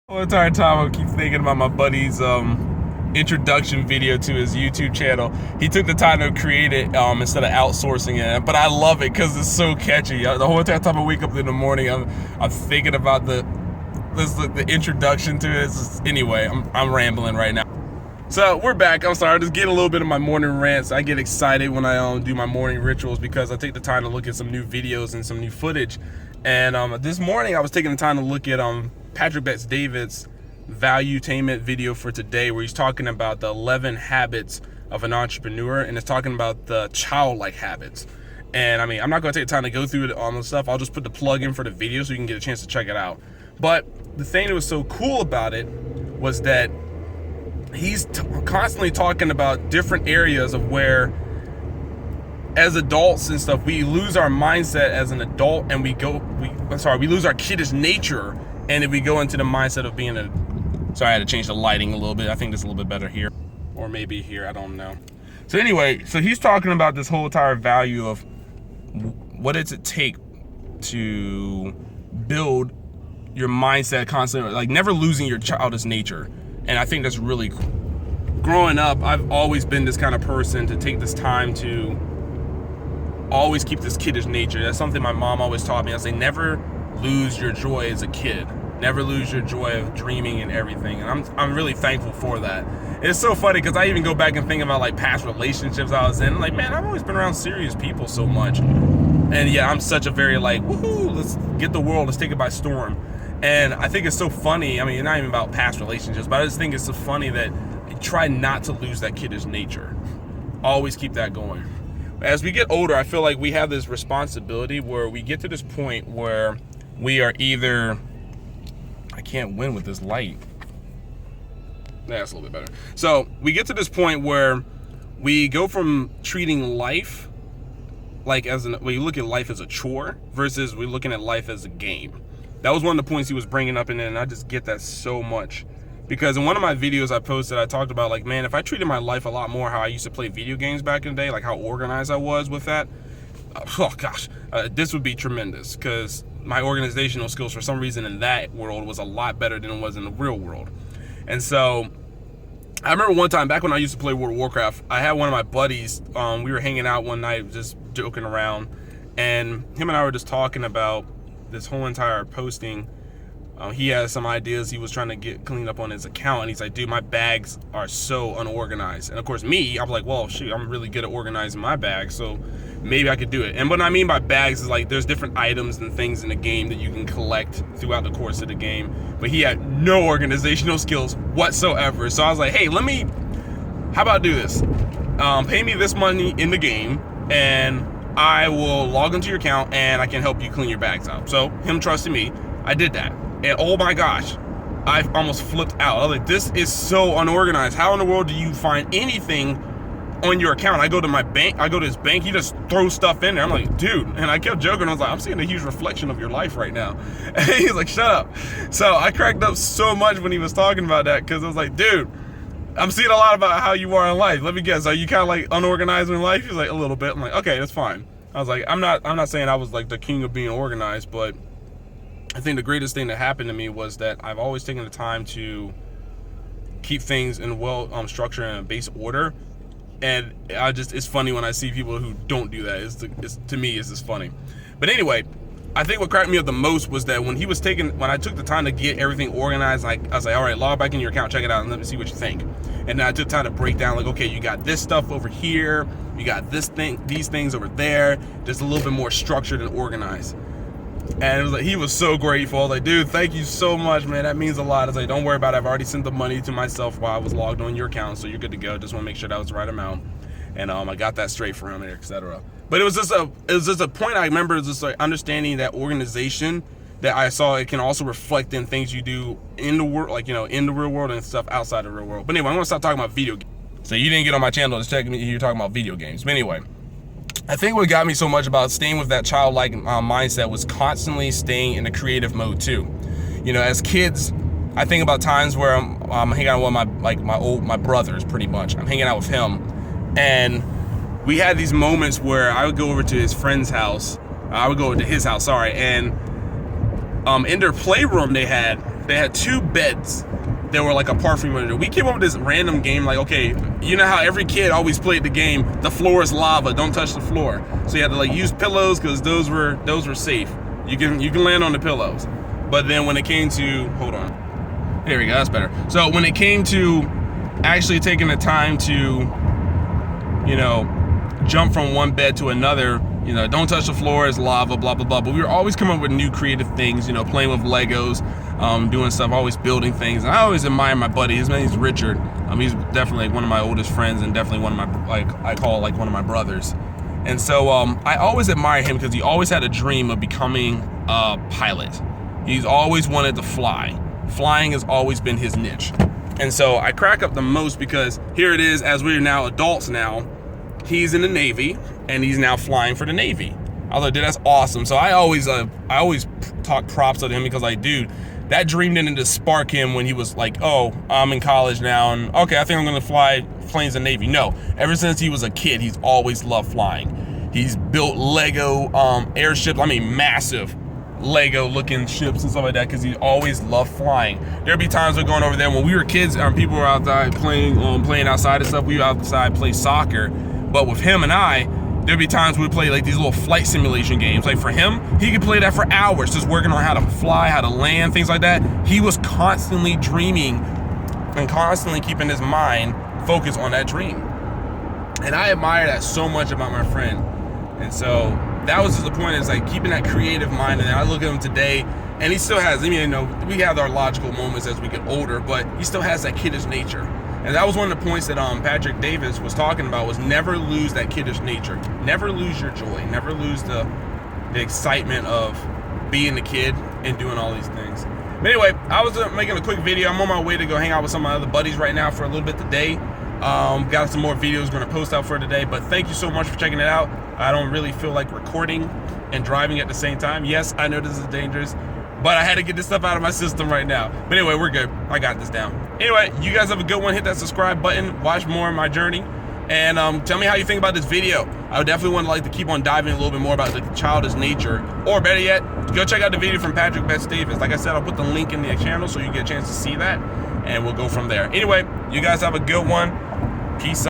The entire time I keep thinking about my buddy's introduction video to his YouTube channel. He took the time to create it instead of outsourcing it, but I love it because it's so catchy. The whole entire time I wake up in the morning, I'm thinking about the introduction to it. Anyway, I'm rambling right now. So we're back. I'm sorry, I just get a little bit of my morning rants. I get excited when I do my morning rituals because I take the time to look at some new videos and some new footage. And this morning I was taking the time to look at Patrick Bet-David's valuetainment video for today, where he's talking about the 11 habits of an entrepreneur, and it's talking about the childlike habits. And I mean, I'm not going to take the time to go through it on the stuff. I'll just put the plug in for the video so you can get a chance to check it out. But the thing that was so cool about it was that he's constantly talking about different areas of where, as adults and stuff, we lose our mindset as an adult, and we lose our kiddish nature, and if we go into the mindset of being sorry, I had to change the lighting a little bit. I think it's a little bit better here, or maybe here, I don't know. So anyway, so he's talking about this whole entire value of what does it take to build your mindset constantly, like never losing your childish nature. And I think that's really cool. Growing up, I've always been this kind of person to take this time to always keep this kiddish nature. That's something my mom always taught me. I say, never lose your joy as a kid. Never lose your joy of dreaming and everything. And I'm really thankful for that. And it's so funny because I even go back and think about like past relationships I was in. I'm like, man, I've always been around serious people so much. And yeah, I'm such a very like, woohoo, let's get the world, let's take it by storm. And I think it's so funny. I mean, not even about past relationships, but I just think it's so funny that you try not to lose that kiddish nature. Always keep that going. As we get older, I feel like we have this responsibility where we get to this point where we are either, I can't win with this light. That's a little bit better. So we get to this point where we go from treating life like we look at life as a chore versus we're looking at life as a game. That was one of the points he was bringing up in it, and I just get that so much. Because in one of my videos I posted, I talked about like, man, if I treated my life a lot more how I used to play video games back in the day, like how organized I was with that, oh gosh, this would be tremendous, because my organizational skills for some reason in that world was a lot better than it was in the real world. And so I remember one time back when I used to play World of Warcraft, I had one of my buddies, we were hanging out one night just joking around, and him and I were just talking about this whole entire posting. He has some ideas he was trying to get cleaned up on his account, and he's like, dude, my bags are so unorganized. And of course me, I'm like, well shoot, I'm really good at organizing my bags, so maybe I could do it. And what I mean by bags is like there's different items and things in the game that you can collect throughout the course of the game, but he had no organizational skills whatsoever. So I was like, hey, how about do this, pay me this money in the game and I will log into your account and I can help you clean your bags out. So him trusting me, I did that. And oh my gosh, I almost flipped out. I was like, this is so unorganized. How in the world do you find anything on your account? I go to my bank, I go to his bank, he just throws stuff in there. I'm like, dude, and I kept joking. I was like, I'm seeing a huge reflection of your life right now. And he's like, shut up. So I cracked up so much when he was talking about that, because I was like, dude, I'm seeing a lot about how you are in life. Let me guess, are you kind of like unorganized in life? He's like, a little bit. I'm like, okay, that's fine. I was like, I'm not saying I was like the king of being organized, but I think the greatest thing that happened to me was that I've always taken the time to keep things in structure and a base order. And it's funny when I see people who don't do that. To me, it's just funny. But anyway, I think what cracked me up the most was that when I took the time to get everything organized, I was like, all right, log back in your account, check it out, and let me see what you think. And then I took time to break down, like, okay, you got this stuff over here, you got these things over there, just a little bit more structured and organized. And it was like, he was so grateful. I was like, dude, thank you so much, man. That means a lot. I was like, don't worry about it. I've already sent the money to myself while I was logged on your account, so you're good to go. Just want to make sure that was the right amount. And I got that straight for him, etc. But it was just a point I remember, just like understanding that organization that I saw, it can also reflect in things you do in the world, like, in the real world and stuff outside the real world. But anyway, I'm gonna stop talking about video games. So you didn't get on my channel to check me, you're talking about video games. But anyway, I think what got me so much about staying with that childlike mindset was constantly staying in a creative mode too. As kids, I think about times where I'm hanging out with my brothers, pretty much. I'm hanging out with him, and we had these moments where I would go over to his friend's house. I would go to his house, sorry, and in their playroom they had they had 2 beds that were like apart from each other. We came up with this random game, like, okay, you know how every kid always played the game, the floor is lava, don't touch the floor. So you had to like use pillows because those were safe. You can land on the pillows. But then when it came to, hold on, there we go, that's better. So when it came to actually taking the time to, you know, jump from one bed to another, you know, don't touch the floor, is lava, blah, blah, blah. But we were always coming up with new creative things, you know, playing with Legos, doing stuff, always building things. And I always admire my buddy. His name is Richard. He's definitely like one of my oldest friends and definitely one of my, like, I call like one of my brothers. And so I always admire him because he always had a dream of becoming a pilot. He's always wanted to fly. Flying has always been his niche. And so I crack up the most because here it is, as we're now adults now, he's in the Navy and he's now flying for the Navy. I was like, dude, that's awesome. So I always talk props to him because, like, dude, that dream didn't just spark him when he was like, oh, I'm in college now and okay, I think I'm gonna fly planes in the Navy. No, ever since he was a kid, he's always loved flying. He's built Lego airships, I mean massive Lego looking ships and stuff like that because he always loved flying. There'd be times we're going over there when we were kids, people were outside playing outside and stuff. We were outside play soccer. But with him and I, there'd be times we'd play like these little flight simulation games. Like for him, he could play that for hours, just working on how to fly, how to land, things like that. He was constantly dreaming and constantly keeping his mind focused on that dream. And I admire that so much about my friend. And so that was just the point, is like keeping that creative mind. And I look at him today and he still has, I mean, you know, we have our logical moments as we get older, but he still has that kiddish nature. And that was one of the points that Patrick Davis was talking about, was never lose that kiddish nature. Never lose your joy. Never lose the excitement of being a kid and doing all these things. But anyway, I was making a quick video. I'm on my way to go hang out with some of my other buddies right now for a little bit today. Got some more videos going to post out for today. But thank you so much for checking it out. I don't really feel like recording and driving at the same time. Yes, I know this is dangerous, but I had to get this stuff out of my system right now. But anyway, we're good. I got this down. Anyway, you guys have a good one. Hit that subscribe button. Watch more of my journey. And tell me how you think about this video. I would definitely want to like to keep on diving a little bit more about the childish nature. Or better yet, go check out the video from Patrick Davis. Like I said, I'll put the link in the channel so you get a chance to see that. And we'll go from there. Anyway, you guys have a good one. Peace out.